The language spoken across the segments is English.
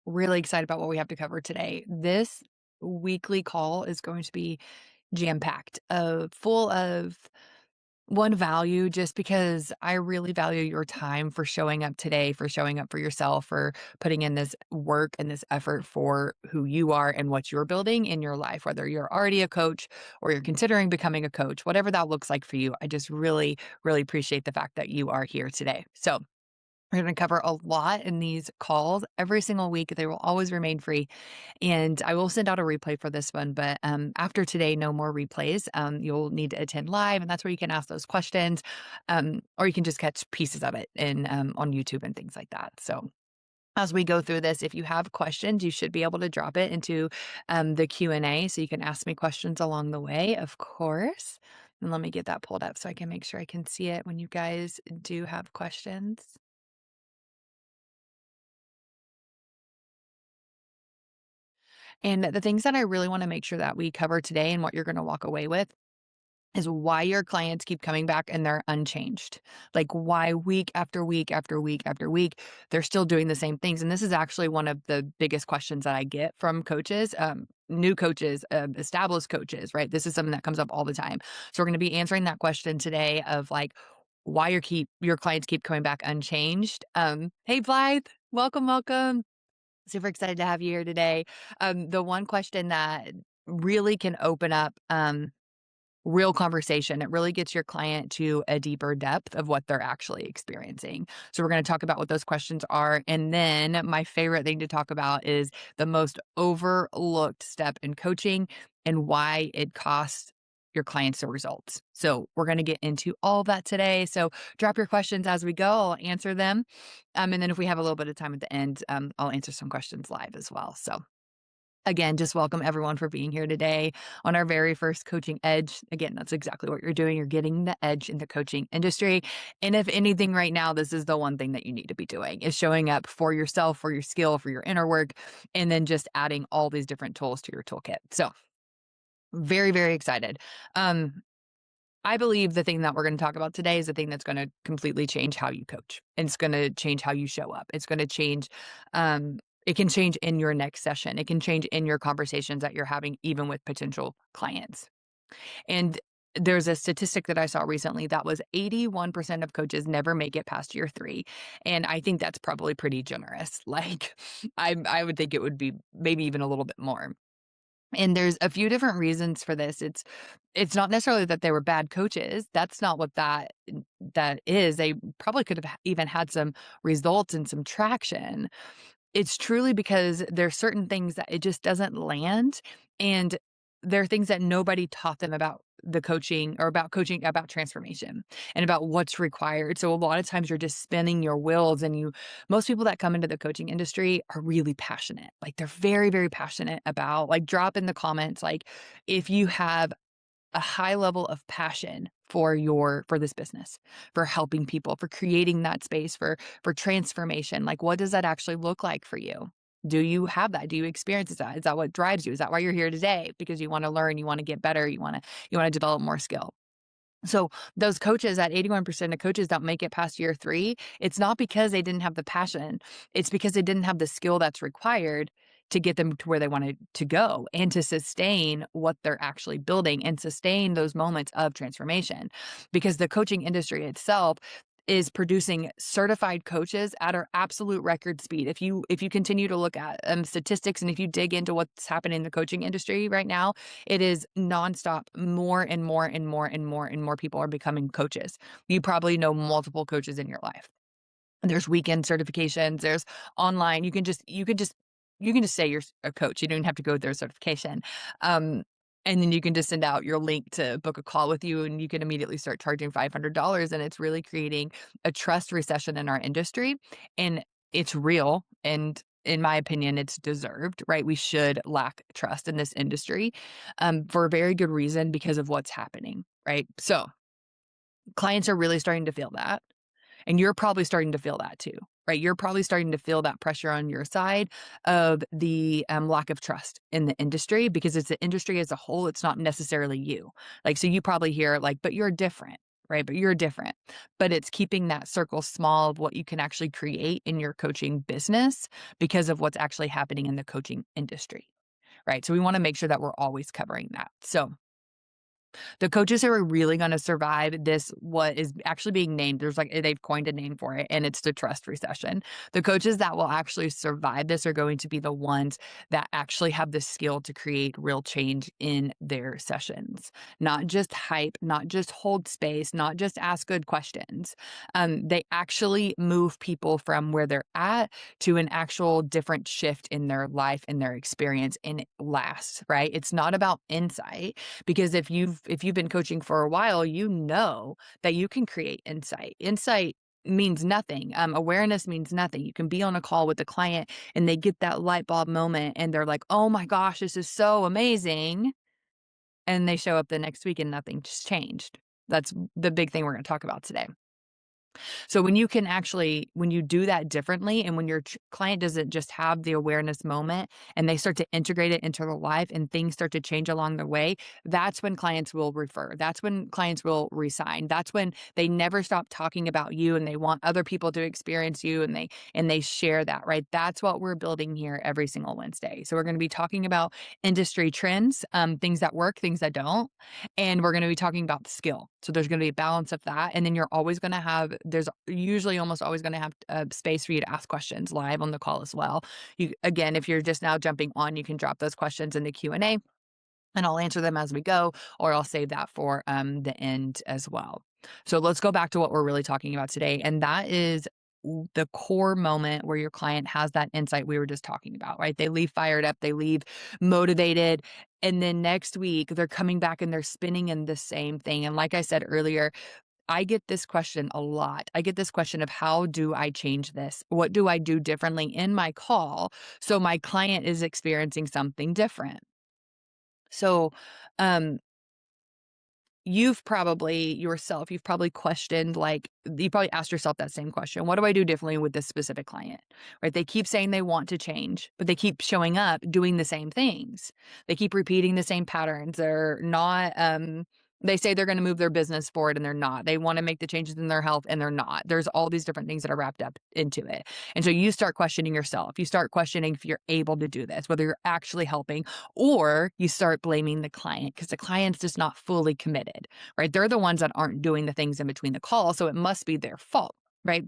really excited about what we have to cover today. This weekly call is going to be jam-packed, full of one value just because I really value your time for showing up today, for showing up for yourself, for putting in this work and this effort for who you are and what you're building in your life, whether you're already a coach or you're considering becoming a coach, whatever that looks like for you. I just really, really appreciate the fact that you are here today. So, we're going to cover a lot in these calls every single week. They will always remain free. And I will send out a replay for this one. But after today, no more replays. You'll need to attend live, and that's where you can ask those questions. Or you can just catch pieces of it on YouTube and things like that. So as we go through this, if you have questions, you should be able to drop it into the Q&A. So you can ask me questions along the way, of course. And let me get that pulled up so I can make sure I can see it when you guys do have questions. And the things that I really want to make sure that we cover today and what you're going to walk away with is why your clients keep coming back and they're unchanged. Like why week after week after week after week, they're still doing the same things. And this is actually one of the biggest questions that I get from coaches, new coaches, established coaches, right? This is something that comes up all the time. So we're going to be answering that question today of like, why your clients keep coming back unchanged. Hey Blythe, welcome, welcome. Super excited to have you here today. The one question that really can open up real conversation, it really gets your client to a deeper depth of what they're actually experiencing. So, we're going to talk about what those questions are. And then, my favorite thing to talk about is the most overlooked step in coaching and why it costs your clients the results. So, we're going to get into all of that today. So, drop your questions as we go. I'll answer them. And then, if we have a little bit of time at the end, I'll answer some questions live as well. So, again, just welcome everyone for being here today on our very first coaching edge. Again, that's exactly what you're doing. You're getting the edge in the coaching industry. And if anything right now, this is the one thing that you need to be doing is showing up for yourself, for your skill, for your inner work, and then just adding all these different tools to your toolkit. So very, very excited. Um, I believe the thing that we're going to talk about today is the thing that's going to completely change how you coach. And it's going to change how you show up. It's going to change, it can change in your next session. It can change in your conversations that you're having, even with potential clients. And there's a statistic that I saw recently that was 81% of coaches never make it past year 3. And I think that's probably pretty generous. Like, I would think it would be maybe even a little bit more. And there's a few different reasons for this. It's not necessarily that they were bad coaches. That's not what that is. They probably could have even had some results and some traction. It's truly because there's certain things that it just doesn't land, and there are things that nobody taught them about the coaching or about coaching, about transformation and about what's required. So a lot of times you're just spinning your wheels, and most people that come into the coaching industry are really passionate. Like they're very, very passionate about, like, drop in the comments, like if you have a high level of passion for this business, for helping people, for creating that space for transformation. Like, what does that actually look like for you? Do you have that? Do you experience that? Is that what drives you? Is that why you're here today? Because you want to learn, you want to get better, you want to develop more skill. So those coaches, that 81% of coaches don't make it past year 3, it's not because they didn't have the passion. It's because they didn't have the skill that's required to get them to where they wanted to go and to sustain what they're actually building and sustain those moments of transformation. Because the coaching industry itself is producing certified coaches at our absolute record speed. If you continue to look at statistics, and if you dig into what's happening in the coaching industry right now, it is nonstop. More and more and more and more and more people are becoming coaches. You probably know multiple coaches in your life. There's weekend certifications, there's online. You can just say you're a coach. You don't even have to go through a certification. Um, and then you can just send out your link to book a call with you, and you can immediately start charging $500. And it's really creating a trust recession in our industry. And it's real. And in my opinion, it's deserved, right? We should lack trust in this industry for a very good reason, because of what's happening, right? So clients are really starting to feel that. And you're probably starting to feel that too, right? You're probably starting to feel that pressure on your side of the lack of trust in the industry, because it's the industry as a whole. It's not necessarily you. Like, so you probably hear like, but you're different, right? But you're different. But it's keeping that circle small of what you can actually create in your coaching business because of what's actually happening in the coaching industry, right? So we want to make sure that we're always covering that. So the coaches who are really gonna survive this, what is actually being named, there's like they've coined a name for it, and it's the trust recession. The coaches that will actually survive this are going to be the ones that actually have the skill to create real change in their sessions. Not just hype, not just hold space, not just ask good questions. They actually move people from where they're at to an actual different shift in their life and their experience, and it lasts, right? It's not about insight because if you've been coaching for a while, you know that you can create insight. Insight means nothing. Awareness means nothing. You can be on a call with a client and they get that light bulb moment and they're like, oh my gosh, this is so amazing. And they show up the next week and nothing's changed. That's the big thing we're going to talk about today. So when you do that differently and when your client doesn't just have the awareness moment and they start to integrate it into their life and things start to change along the way, that's when clients will refer. That's when clients will resign. That's when they never stop talking about you and they want other people to experience you and they share that, right? That's what we're building here every single Wednesday. So we're going to be talking about industry trends, things that work, things that don't, and we're going to be talking about skill. So there's going to be a balance of that. And then you're always going to have, there's usually almost always going to have a space for you to ask questions live on the call as well. You, again, if you're just now jumping on, you can drop those questions in the Q&A and I'll answer them as we go, or I'll save that for the end as well. So let's go back to what we're really talking about today. And that is the core moment where your client has that insight we were just talking about, right? They leave fired up, they leave motivated. And then next week, they're coming back and they're spinning in the same thing. And like I said earlier, I get this question a lot. I get this question of how do I change this? What do I do differently in my call so my client is experiencing something different? So, um, you've probably questioned, like, you probably asked yourself that same question. What do I do differently with this specific client? Right? They keep saying they want to change, but they keep showing up doing the same things. They keep repeating the same patterns. They're not, they say they're going to move their business forward and they're not. They want to make the changes in their health and they're not. There's all these different things that are wrapped up into it. And so you start questioning yourself. You start questioning if you're able to do this, whether you're actually helping, or you start blaming the client because the client's just not fully committed, right? They're the ones that aren't doing the things in between the calls, so it must be their fault, right?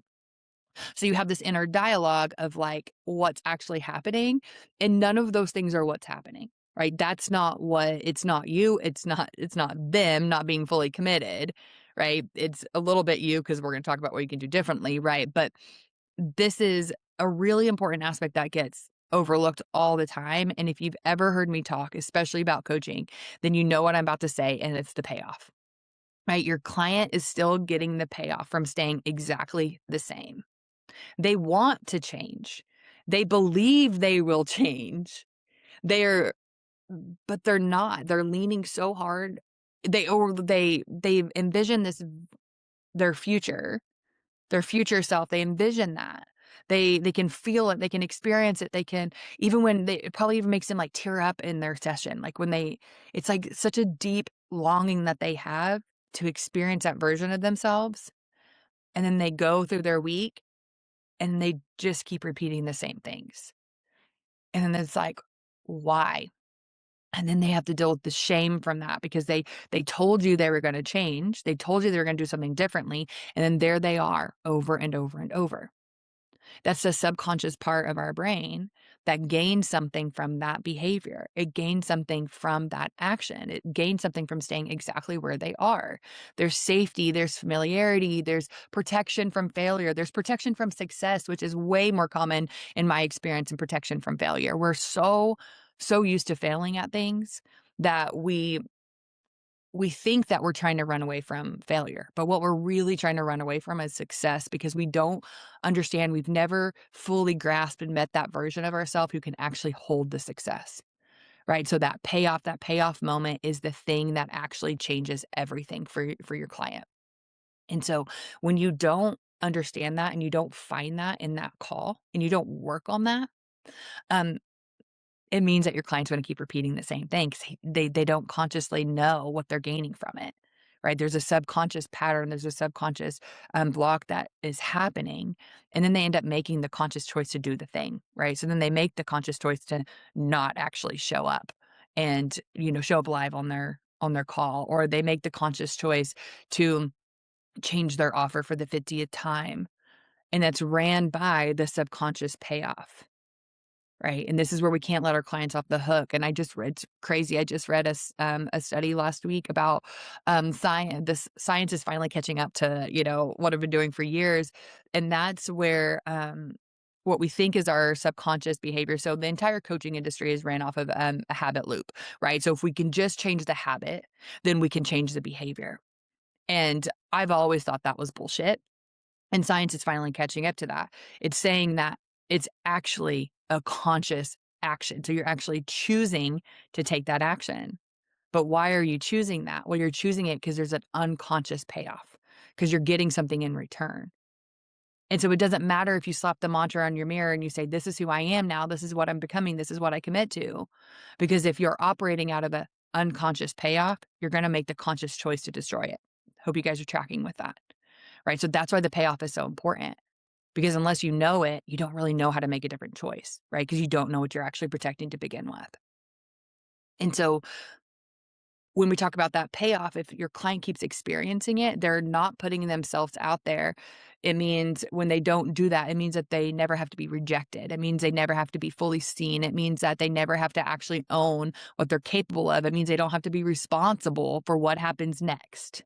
So you have this inner dialogue of like what's actually happening, and none of those things are what's happening, right? That's not what, it's not you, it's not them not being fully committed, right? It's a little bit you because we're going to talk about what you can do differently, right? But this is a really important aspect that gets overlooked all the time. And if you've ever heard me talk, especially about coaching, then you know what I'm about to say, and it's the payoff, right? Your client is still getting the payoff from staying exactly the same. They want to change. They believe they will change. They're, but they're not. They're leaning so hard. They envision this, their future, their future self, they envision that. They can feel it, they can experience it, they can, even when they, it probably even makes them like tear up in their session. Like when they, it's like such a deep longing that they have to experience that version of themselves. And then they go through their week and they just keep repeating the same things. And then it's like, why? And then they have to deal with the shame from that because they told you they were going to change. They told you they were going to do something differently. And then there they are over and over and over. That's the subconscious part of our brain that gains something from that behavior. It gains something from that action. It gains something from staying exactly where they are. There's safety, there's familiarity, there's protection from failure, there's protection from success, which is way more common in my experience than protection from failure. We're so used to failing at things that we think that we're trying to run away from failure, but what we're really trying to run away from is success because we don't understand. We've never fully grasped and met that version of ourselves who can actually hold the success, right? So that payoff moment is the thing that actually changes everything for your client. And so when you don't understand that and you don't find that in that call and you don't work on that, um, it means that your client's gonna keep repeating the same thing 'cause they don't consciously know what they're gaining from it, right? There's a subconscious pattern, there's a subconscious block that is happening. And then they end up making the conscious choice to do the thing, right? So then they make the conscious choice to not actually show up and, show up live on their call, or they make the conscious choice to change their offer for the 50th time. And that's ran by the subconscious payoff. Right, and this is where we can't let our clients off the hook, and I just read it's crazy, I just read a study last week about, science is finally catching up to, what I've been doing for years, and that's where, what we think is our subconscious behavior. So the entire coaching industry is ran off of, a habit loop, right? So if we can just change the habit, then we can change the behavior, and I've always thought that was bullshit. And science is finally catching up to that. It's saying that it's actually a conscious action. So you're actually choosing to take that action. But why are you choosing that? Well, you're choosing it because there's an unconscious payoff, because you're getting something in return. And so it doesn't matter if you slap the mantra on your mirror and you say, "This is who I am now. This is what I'm becoming. This is what I commit to." Because if you're operating out of an unconscious payoff, you're going to make the conscious choice to destroy it. Hope you guys are tracking with that. Right? So that's why the payoff is so important, because unless you know it, you don't really know how to make a different choice, right? Because you don't know what you're actually protecting to begin with. And so when we talk about that payoff, if your client keeps experiencing it, they're not putting themselves out there. It means when they don't do that, it means that they never have to be rejected. It means they never have to be fully seen. It means that they never have to actually own what they're capable of. It means they don't have to be responsible for what happens next.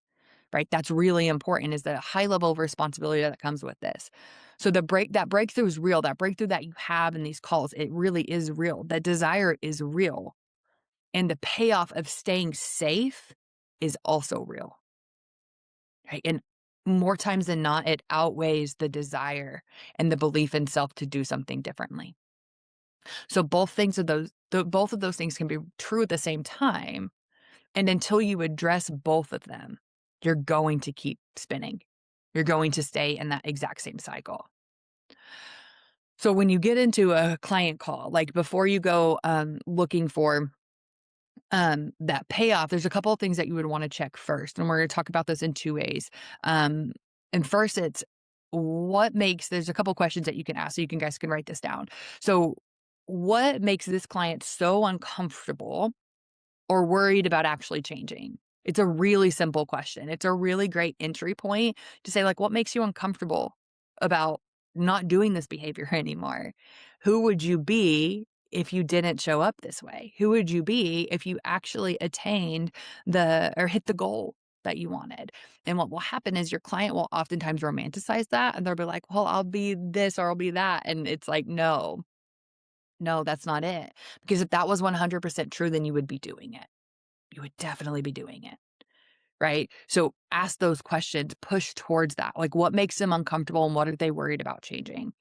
Right? That's really important, is the high level of responsibility that comes with this. So that breakthrough is real. That breakthrough that you have in these calls, it really is real. That desire is real. And the payoff of staying safe is also real. Right? And more times than not, it outweighs the desire and the belief in self to do something differently. So both of those things can be true at the same time. And until you address both of them, you're going to keep spinning. You're going to stay in that exact same cycle. So when you get into a client call, like before you go looking for that payoff, there's a couple of things that you would want to check first. And we're going to talk about this in two ways. Um, and first, it's there's a couple of questions that you can ask. So guys can write this down. So what makes this client so uncomfortable or worried about actually changing? It's a really simple question. It's a really great entry point to say, like, what makes you uncomfortable about not doing this behavior anymore? Who would you be if you didn't show up this way? Who would you be if you actually attained or hit the goal that you wanted? And what will happen is your client will oftentimes romanticize that, and they'll be like, well, I'll be this or I'll be that. And it's like, no, that's not it. Because if that was 100% true, then you would be doing it. You would definitely be doing it, right? So ask those questions, push towards that. Like, what makes them uncomfortable and what are they worried about changing?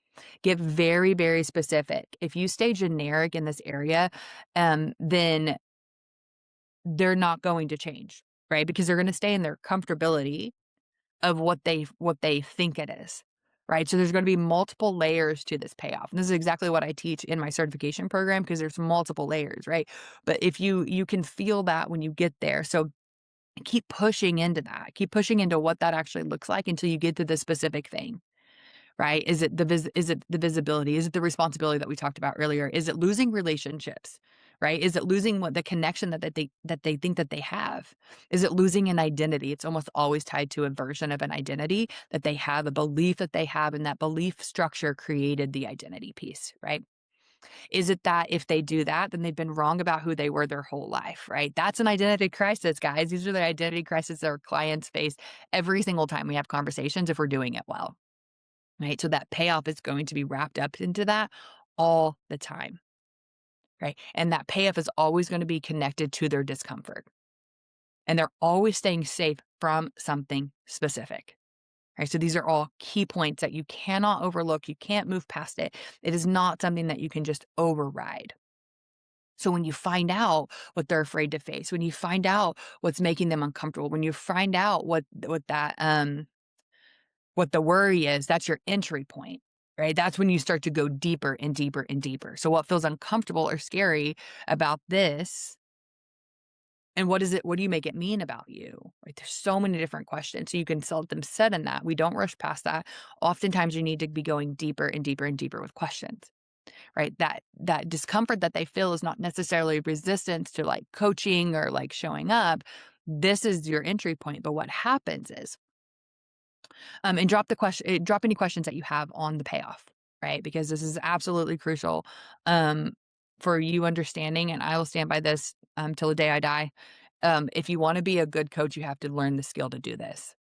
Get very, very specific. If you stay generic in this area, then they're not going to change, right? Because they're going to stay in their comfortability of what they think it is. Right. So there's going to be multiple layers to this payoff. And this is exactly what I teach in my certification program, because there's multiple layers, right? But if you can feel that when you get there. So keep pushing into that. Keep pushing into what that actually looks like until you get to the specific thing, right? Is it the visibility? Is it the responsibility that we talked about earlier? Is it losing relationships? Right? Is it losing what the connection that they think that they have? Is it losing an identity? It's almost always tied to a version of an identity that they have, a belief that they have, and that belief structure created the identity piece, right? Is it that if they do that, then they've been wrong about who they were their whole life, right? That's an identity crisis, guys. These are the identity crises that our clients face every single time we have conversations if we're doing it well, right? So that payoff is going to be wrapped up into that all the time, right? And that payoff is always going to be connected to their discomfort. And they're always staying safe from something specific. Right, so these are all key points that you cannot overlook. You can't move past it. It is not something that you can just override. So when you find out what they're afraid to face, when you find out what's making them uncomfortable, when you find out what the worry is, that's your entry point, right? That's when you start to go deeper and deeper and deeper. So what feels uncomfortable or scary about this And what do you make it mean about you? Right? There's so many different questions. So you can let them set in that. We don't rush past that. Oftentimes you need to be going deeper and deeper and deeper with questions, right? That discomfort that they feel is not necessarily resistance to like coaching or like showing up. This is your entry point. But what happens is, and drop any questions that you have on the payoff, right? Because this is absolutely crucial um, for you understanding, and I will stand by this till the day I die. If you want to be a good coach, you have to learn the skill to do this,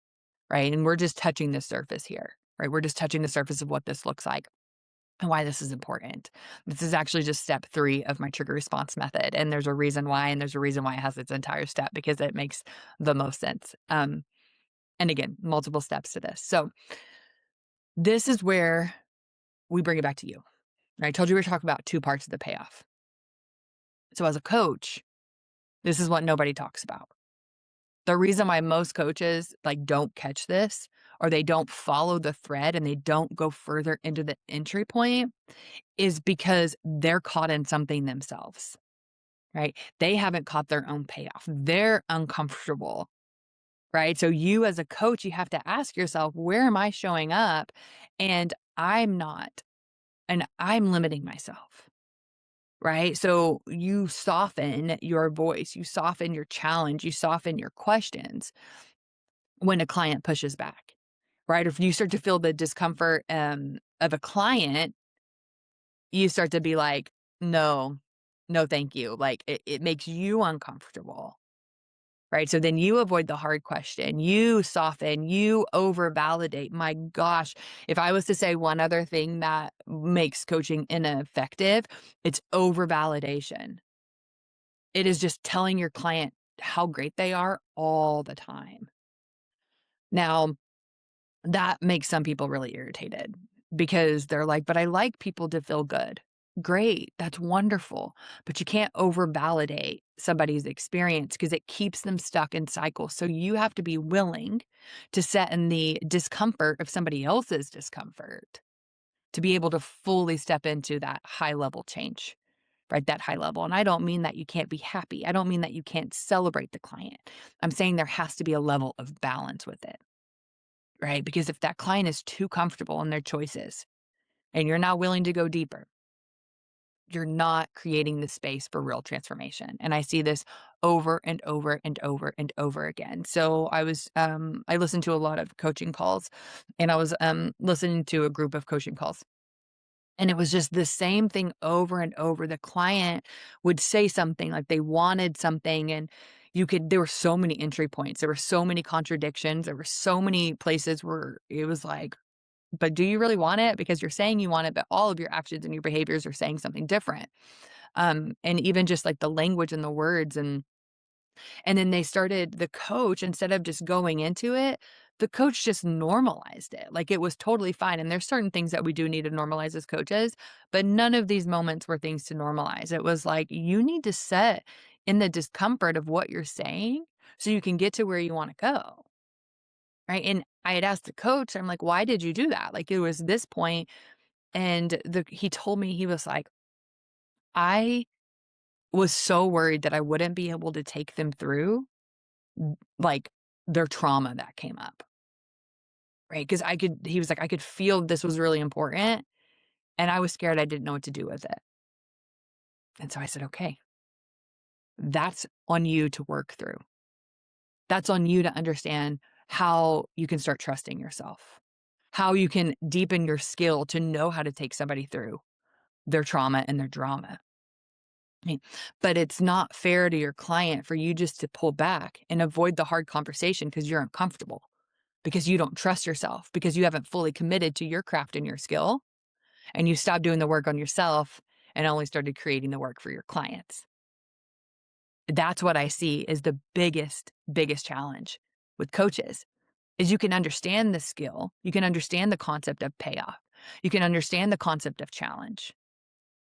right? And we're just touching the surface here, right? We're just touching the surface of what this looks like and why this is important. This is actually just step 3 of my trigger response method, and there's a reason why, and there's a reason why it has its entire step because it makes the most sense. And again, multiple steps to this. So this is where we bring it back to you. I told you we were talking about 2 parts of the payoff. So as a coach, this is what nobody talks about. The reason why most coaches like don't catch this or they don't follow the thread and they don't go further into the entry point is because they're caught in something themselves, right? They haven't caught their own payoff. They're uncomfortable, right? So you as a coach, you have to ask yourself, where am I showing up? And I'm not, and I'm limiting myself. Right? So you soften your voice, you soften your challenge, you soften your questions when a client pushes back, right? If you start to feel the discomfort of a client, you start to be like, no, no, thank you. Like it makes you uncomfortable. Right. So then you avoid the hard question. You soften, you over validate. My gosh, if I was to say one other thing that makes coaching ineffective, it's over validation. It is just telling your client how great they are all the time. Now, that makes some people really irritated because they're like, "But I like people to feel good." Great, that's wonderful, but you can't over validate somebody's experience because it keeps them stuck in cycles. So you have to be willing to set in the discomfort of somebody else's discomfort to be able to fully step into that high level change. Right, that high level, and I don't mean that you can't be happy, I don't mean that you can't celebrate the client. I'm saying there has to be a level of balance with it, right? Because if that client is too comfortable in their choices and you're not willing to go deeper, you're not creating the space for real transformation, and I see this over and over and over and over again. So I listened to a lot of coaching calls, and I was, listening to a group of coaching calls. And it was just the same thing over and over. The client would say something like they wanted something, and there were so many entry points. There were so many contradictions. There were so many places where it was like, but do you really want it? Because you're saying you want it, but all of your actions and your behaviors are saying something different. And even just like the language and the words and then they started the coach, instead of just going into it, the coach just normalized it. Like it was totally fine. And there's certain things that we do need to normalize as coaches, but none of these moments were things to normalize. It was like you need to set in the discomfort of what you're saying so you can get to where you want to go. Right. And I had asked the coach, I'm like, why did you do that? Like it was this point, and he told me, he was like, I was so worried that I wouldn't be able to take them through like, their trauma that came up, right? Because he was like, "I could feel this was really important, and I was scared I didn't know what to do with it." And so I said, "Okay, that's on you to work through. That's on you to understand how you can start trusting yourself, how you can deepen your skill to know how to take somebody through their trauma and their drama." Right? But it's not fair to your client for you just to pull back and avoid the hard conversation because you're uncomfortable. Because you don't trust yourself, because you haven't fully committed to your craft and your skill, and you stopped doing the work on yourself and only started creating the work for your clients. That's what I see is the biggest challenge with coaches is you can understand the skill, you can understand the concept of payoff, you can understand the concept of challenge,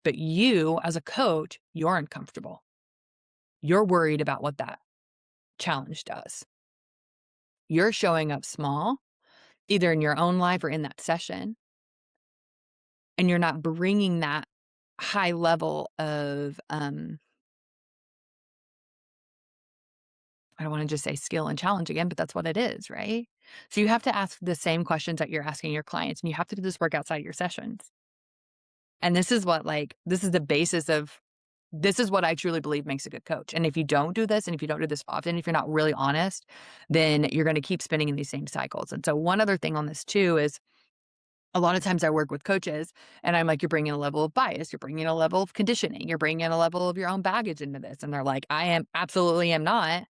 but you as a coach, you're uncomfortable. You're worried about what that challenge does. You're showing up small, either in your own life or in that session, and you're not bringing that high level of I don't want to just say skill and challenge again, but that's what it is, right? So you have to ask the same questions that you're asking your clients, and you have to do this work outside your sessions. And this is what, like, this is the basis of this is what I truly believe makes a good coach. And if you don't do this, and if you don't do this often, if you're not really honest, then you're going to keep spinning in these same cycles. And so, one other thing on this too is a lot of times I work with coaches and I'm like, you're bringing a level of bias, you're bringing a level of conditioning, you're bringing a level of your own baggage into this. And they're like, I am absolutely am not.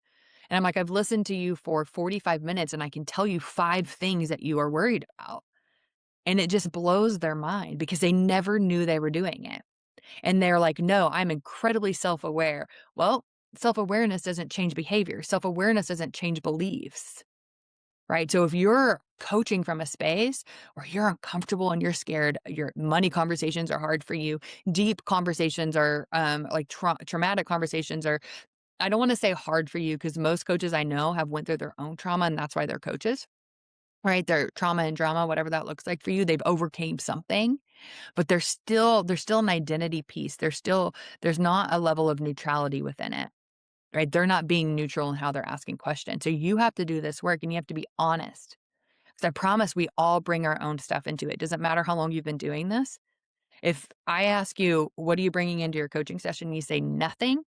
And I'm like, I've listened to you for 45 minutes and I can tell you 5 things that you are worried about. And it just blows their mind because they never knew they were doing it. And they're like, no, I'm incredibly self aware. Well, self awareness doesn't change behavior, self awareness doesn't change beliefs. Right. So if you're coaching from a space where you're uncomfortable and you're scared, your money conversations are hard for you, deep conversations are like traumatic conversations are, I don't want to say hard for you because most coaches I know have went through their own trauma and that's why they're coaches. Right. Their trauma and drama, whatever that looks like for you, they've overcame something, but there's still an identity piece. There's not a level of neutrality within it. Right. They're not being neutral in how they're asking questions. So you have to do this work and you have to be honest. 'Cause I promise we all bring our own stuff into it. Doesn't matter how long you've been doing this. If I ask you, "What are you bringing into your coaching session?" and you say, "Nothing,"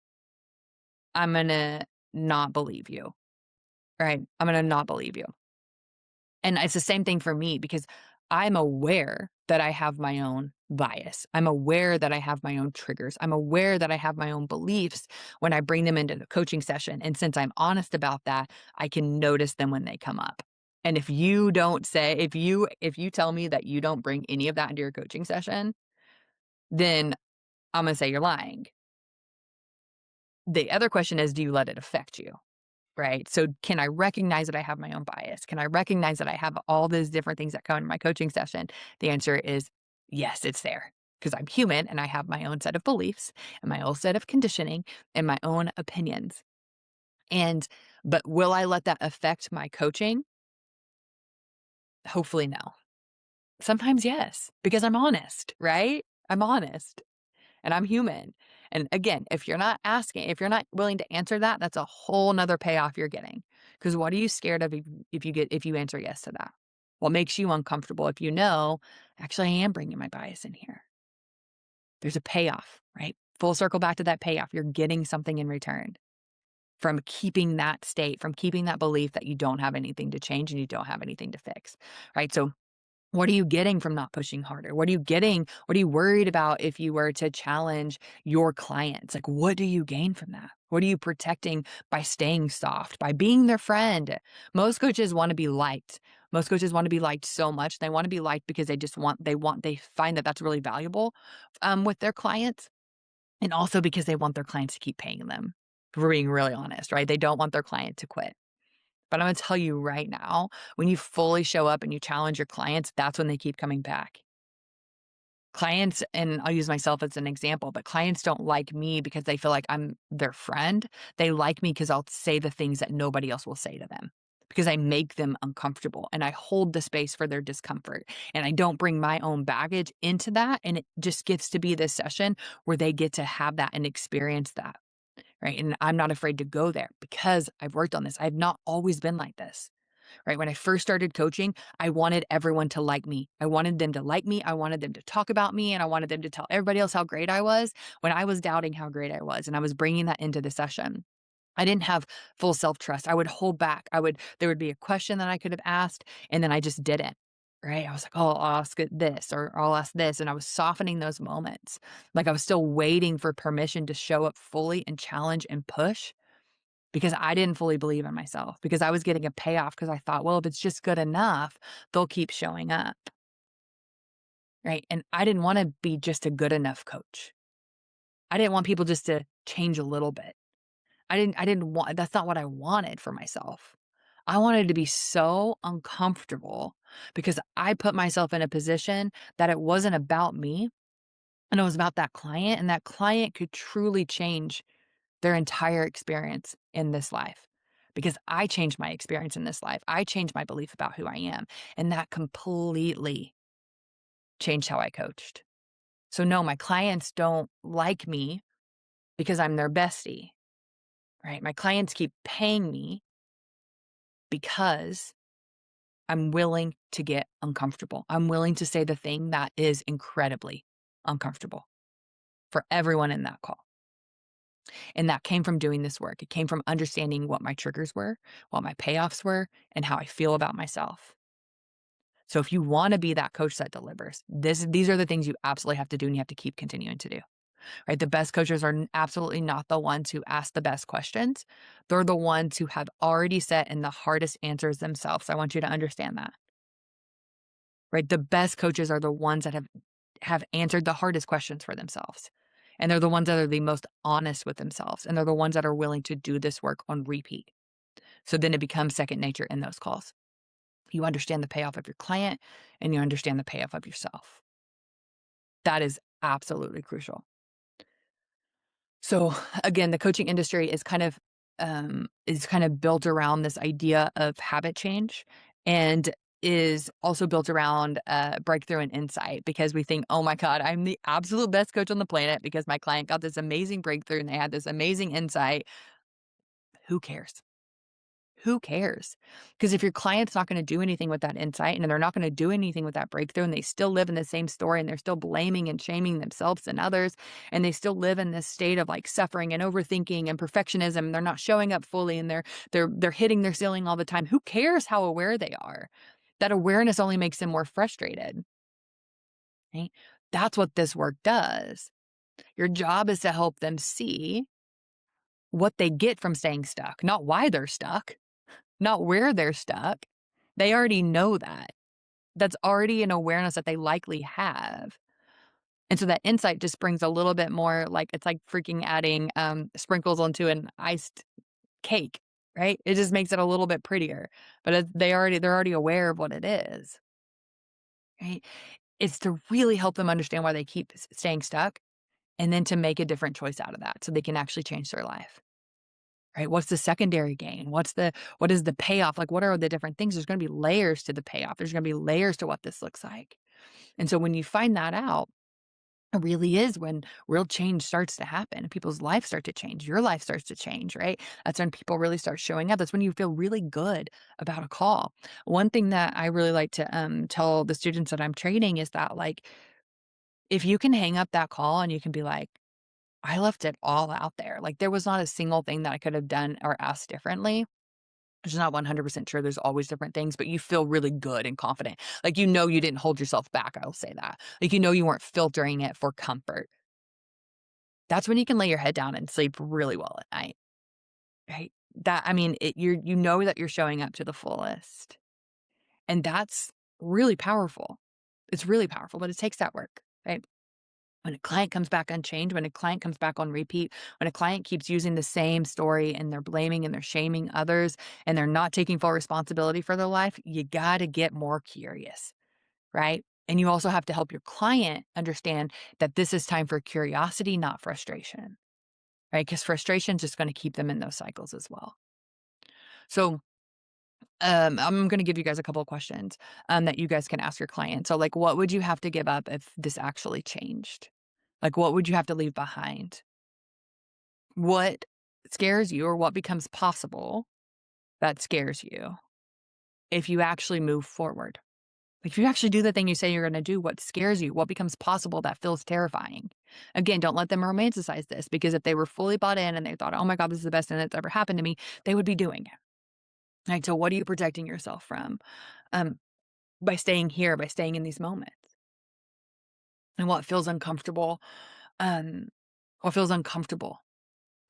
I'm gonna not believe you, right? I'm gonna not believe you. And it's the same thing for me because I'm aware that I have my own bias. I'm aware that I have my own triggers. I'm aware that I have my own beliefs when I bring them into the coaching session. And since I'm honest about that, I can notice them when they come up. And if you don't say, if you tell me that you don't bring any of that into your coaching session, then I'm gonna say you're lying. The other question is, do you let it affect you? Right? So can I recognize that I have my own bias? Can I recognize that I have all those different things that come in my coaching session? The answer is yes, it's there because I'm human and I have my own set of beliefs and my own set of conditioning and my own opinions. And, but will I let that affect my coaching? Hopefully, no. Sometimes, yes, because I'm honest, right? I'm honest. And I'm human. And again, if you're not willing to answer that, that's a whole nother payoff you're getting. Because what are you scared of if you answer yes to that? What makes you uncomfortable if you know, actually, I am bringing my bias in here? There's a payoff, right? Full circle back to that payoff. You're getting something in return from keeping that state, from keeping that belief that you don't have anything to change and you don't have anything to fix, right? So what are you getting from not pushing harder? What are you getting? What are you worried about if you were to challenge your clients? Like, what do you gain from that? What are you protecting by staying soft, by being their friend? Most coaches want to be liked. Most coaches want to be liked so much. They want to be liked because they find that that's really valuable with their clients. And also because they want their clients to keep paying them. If we're being really honest, right? They don't want their client to quit. But I'm gonna tell you right now, when you fully show up and you challenge your clients, that's when they keep coming back. Clients, and I'll use myself as an example, but clients don't like me because they feel like I'm their friend. They like me because I'll say the things that nobody else will say to them because I make them uncomfortable and I hold the space for their discomfort and I don't bring my own baggage into that. And it just gets to be this session where they get to have that and experience that. Right. And I'm not afraid to go there because I've worked on this. I've not always been like this. Right. When I first started coaching, I wanted everyone to like me. I wanted them to like me. I wanted them to talk about me and I wanted them to tell everybody else how great I was when I was doubting how great I was. And I was bringing that into the session. I didn't have full self trust. I would hold back. There would be a question that I could have asked and then I just didn't. Right. I was like, oh, I'll ask it this or I'll ask this. And I was softening those moments. Like I was still waiting for permission to show up fully and challenge and push because I didn't fully believe in myself, because I was getting a payoff because I thought, well, if it's just good enough, they'll keep showing up, right? And I didn't wanna be just a good enough coach. I didn't want people just to change a little bit. I didn't want that's not what I wanted for myself. I wanted to be so uncomfortable because I put myself in a position that it wasn't about me, and it was about that client, and that client could truly change their entire experience in this life because I changed my experience in this life. I changed my belief about who I am, and that completely changed how I coached. So, no, my clients don't like me because I'm their bestie, right? My clients keep paying me because I'm willing to get uncomfortable. I'm willing to say the thing that is incredibly uncomfortable for everyone in that call. And that came from doing this work. It came from understanding what my triggers were, what my payoffs were, and how I feel about myself. So if you want to be that coach that delivers, these are the things you absolutely have to do and you have to keep continuing to do. Right? The best coaches are absolutely not the ones who ask the best questions. They're the ones who have already set in the hardest answers themselves. I want you to understand that. Right? The best coaches are the ones that have answered the hardest questions for themselves. And they're the ones that are the most honest with themselves. And they're the ones that are willing to do this work on repeat. So then it becomes second nature in those calls. You understand the payoff of your client and you understand the payoff of yourself. That is absolutely crucial. So again, the coaching industry is kind of built around this idea of habit change and is also built around breakthrough and insight because we think, oh my God, I'm the absolute best coach on the planet because my client got this amazing breakthrough and they had this amazing insight. Who cares? Who cares? Because if your client's not gonna do anything with that insight and they're not gonna do anything with that breakthrough and they still live in the same story and they're still blaming and shaming themselves and others, and they still live in this state of, like, suffering and overthinking and perfectionism, and they're not showing up fully and they're hitting their ceiling all the time, who cares how aware they are? That awareness only makes them more frustrated, right? That's what this work does. Your job is to help them see what they get from staying stuck, not why they're stuck. Not where they're stuck. They already know that. That's already an awareness that they likely have. And so that insight just brings a little bit more like it's like freaking adding sprinkles onto an iced cake, right? It just makes it a little bit prettier. But they're already aware of what it is, right? It's to really help them understand why they keep staying stuck and then to make a different choice out of that so they can actually change their life. Right? What's the secondary gain? What is the payoff? Like, what are the different things? There's gonna be layers to the payoff. There's gonna be layers to what this looks like. And so when you find that out, it really is when real change starts to happen. People's lives start to change. Your life starts to change, right? That's when people really start showing up. That's when you feel really good about a call. One thing that I really like to tell the students that I'm training is that like if you can hang up that call and you can be like, I left it all out there. Like there was not a single thing that I could have done or asked differently. Which is not 100% true, there's always different things, but you feel really good and confident. Like, you know you didn't hold yourself back, I'll say that. Like, you know you weren't filtering it for comfort. That's when you can lay your head down and sleep really well at night, right? That I mean, you know that you're showing up to the fullest, and that's really powerful. It's really powerful, but it takes that work, right? When a client comes back unchanged, when a client comes back on repeat, when a client keeps using the same story and they're blaming and they're shaming others and they're not taking full responsibility for their life, you got to get more curious, right? And you also have to help your client understand that this is time for curiosity, not frustration, right? Because frustration is just going to keep them in those cycles as well. So, I'm going to give you guys a couple of questions that you guys can ask your client. So, like, what would you have to give up if this actually changed? Like, what would you have to leave behind? What scares you or what becomes possible that scares you if you actually move forward? Like, if you actually do the thing you say you're gonna do, what scares you? What becomes possible that feels terrifying? Again, don't let them romanticize this because if they were fully bought in and they thought, "Oh my god, this is the best thing that's ever happened to me," they would be doing it. Right? So what are you protecting yourself from? Um, by staying here, by staying in these moments. And um, what feels uncomfortable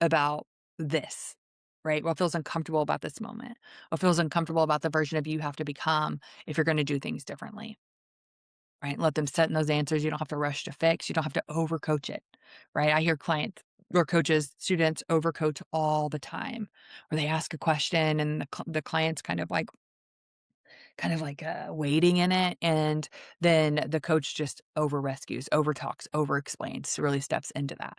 about this, right? What feels uncomfortable about this moment? What feels uncomfortable about the version of you have to become if you're gonna do things differently, right? Let them set in those answers. You don't have to rush to fix. You don't have to overcoach it, right? I hear clients or coaches, students overcoach all the time, where they ask a question and the client's waiting in it, and then the coach just over rescues, over talks, over explains, really steps into that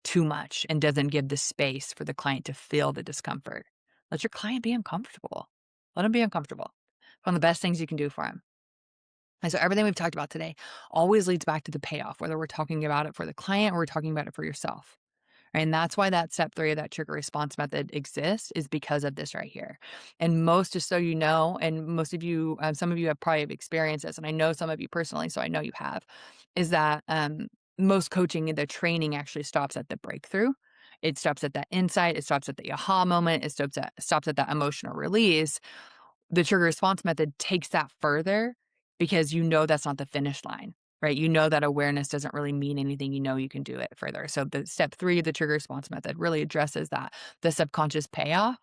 too much and doesn't give the space for the client to feel the discomfort. Let your client be uncomfortable. Let them be uncomfortable. One of the best things you can do for them. And so everything we've talked about today always leads back to the payoff, whether we're talking about it for the client or we're talking about it for yourself, And that's why that step 3 of that trigger response method exists is because of this right here. And most, just so you know, and most of you, some of you have probably have experienced this, and I know some of you personally, so I know you have, is that most coaching, the training actually stops at the breakthrough. It stops at that insight. It stops at the aha moment. It stops at that emotional release. The trigger response method takes that further because you know that's not the finish line, right? You know that awareness doesn't really mean anything. You know you can do it further. So the step 3 of the trigger response method really addresses that, the subconscious payoff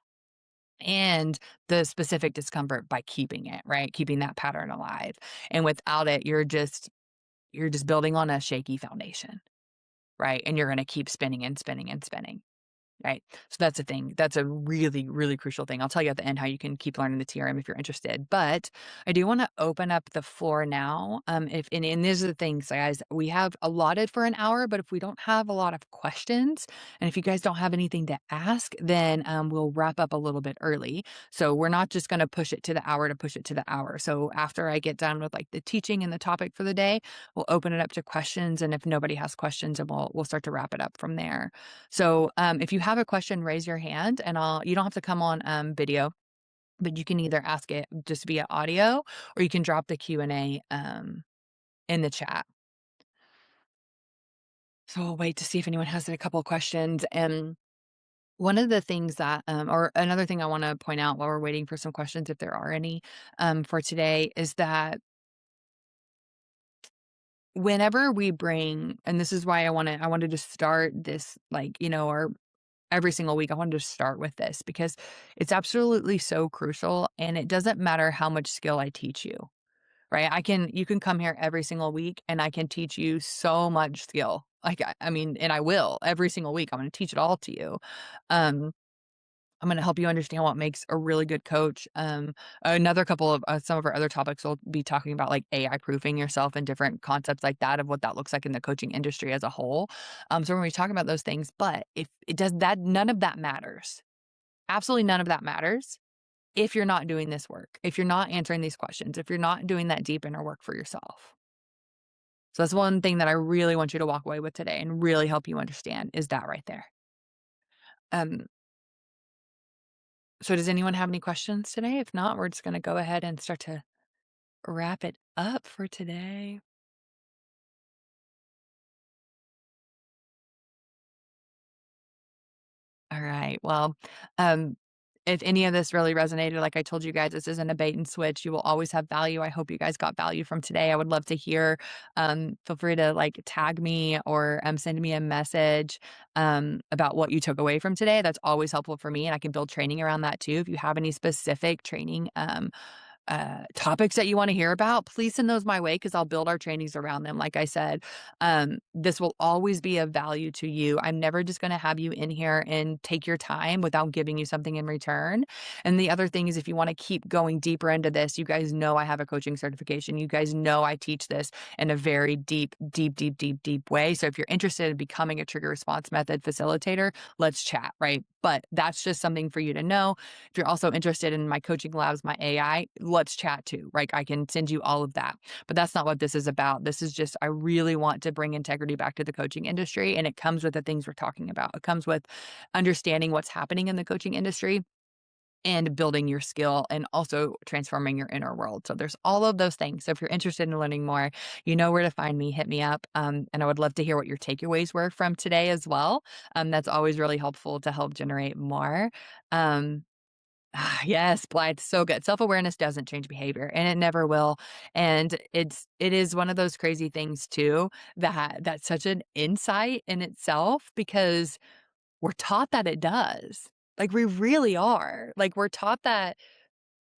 and the specific discomfort by keeping it, right? Keeping that pattern alive. And without it, you're just building on a shaky foundation, right? And you're going to keep spinning and spinning and spinning. Right. So that's a thing. That's a really, really crucial thing. I'll tell you at the end how you can keep learning the TRM if you're interested. But I do want to open up the floor now. If and these are the things, guys, we have allotted for an hour, but if we don't have a lot of questions, and if you guys don't have anything to ask, then we'll wrap up a little bit early. So we're not just going to push it to the hour to push it to the hour. So after I get done with like the teaching and the topic for the day, we'll open it up to questions. And if nobody has questions, and we'll start to wrap it up from there. So, if you have a question, raise your hand and you don't have to come on, video, but you can either ask it just via audio or you can drop the Q&A, in the chat. So we'll wait to see if anyone has a couple of questions. And one of the things that, or another thing I want to point out while we're waiting for some questions, if there are any, for today is that whenever we bring, and this is why I wanted to start this, like, or every single week, I wanted to start with this because it's absolutely so crucial and it doesn't matter how much skill I teach you, right? You can come here every single week and I can teach you so much skill. Like, I mean, and I will every single week. I'm going to teach it all to you. Um, I'm going to help you understand what makes a really good coach. Another couple of some of our other topics will be talking about like AI proofing yourself and different concepts like that of what that looks like in the coaching industry as a whole. So when we talk about those things, but if it does that, none of that matters. Absolutely none of that matters if you're not doing this work, if you're not answering these questions, if you're not doing that deep inner work for yourself. So that's one thing that I really want you to walk away with today and really help you understand is that right there. Um, So does anyone have any questions today? If not, we're just gonna go ahead and start to wrap it up for today. All right. Well, um, if any of this really resonated, like I told you guys, this isn't a bait and switch. You will always have value. I hope you guys got value from today. I would love to hear. Feel free to like tag me or send me a message about what you took away from today. That's always helpful for me, and I can build training around that too. If you have any specific training topics that you want to hear about, please send those my way because I'll build our trainings around them. Like I said, this will always be of value to you. I'm never just going to have you in here and take your time without giving you something in return. And the other thing is, if you want to keep going deeper into this, you guys know I have a coaching certification. You guys know I teach this in a very deep, deep, deep, deep, deep way. So if you're interested in becoming a trigger response method facilitator, let's chat, right? But that's just something for you to know. If you're also interested in my coaching labs, my AI, let's chat too, right? I can send you all of that. But that's not what this is about. This is just, I really want to bring integrity back to the coaching industry. And it comes with the things we're talking about. It comes with understanding what's happening in the coaching industry and building your skill and also transforming your inner world. So there's all of those things. So if you're interested in learning more, you know where to find me, hit me up. And I would love to hear what your takeaways were from today as well. That's always really helpful to help generate more. Um, yes, Blythe, so good. Self-awareness doesn't change behavior and it never will. And it is one of those crazy things too that's such an insight in itself because we're taught that it does. Like we really are. Like we're taught that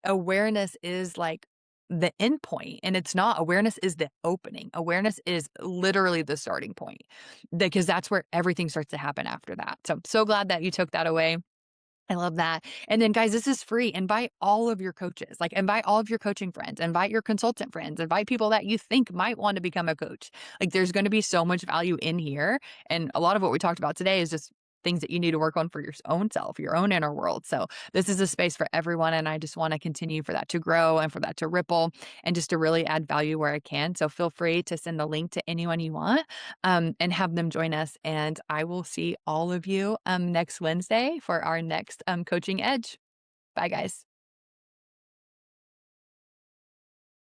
awareness is like the end point and it's not. Awareness is the opening. Awareness is literally the starting point because that's where everything starts to happen after that. So I'm so glad that you took that away. I love that. And then guys, this is free. Invite all of your coaches, like invite all of your coaching friends, invite your consultant friends, invite people that you think might want to become a coach. Like there's going to be so much value in here. And a lot of what we talked about today is just things that you need to work on for your own self, your own inner world. So this is a space for everyone. And I just want to continue for that to grow and for that to ripple and just to really add value where I can. So feel free to send the link to anyone you want and have them join us. And I will see all of you next Wednesday for our next coaching edge. Bye, guys.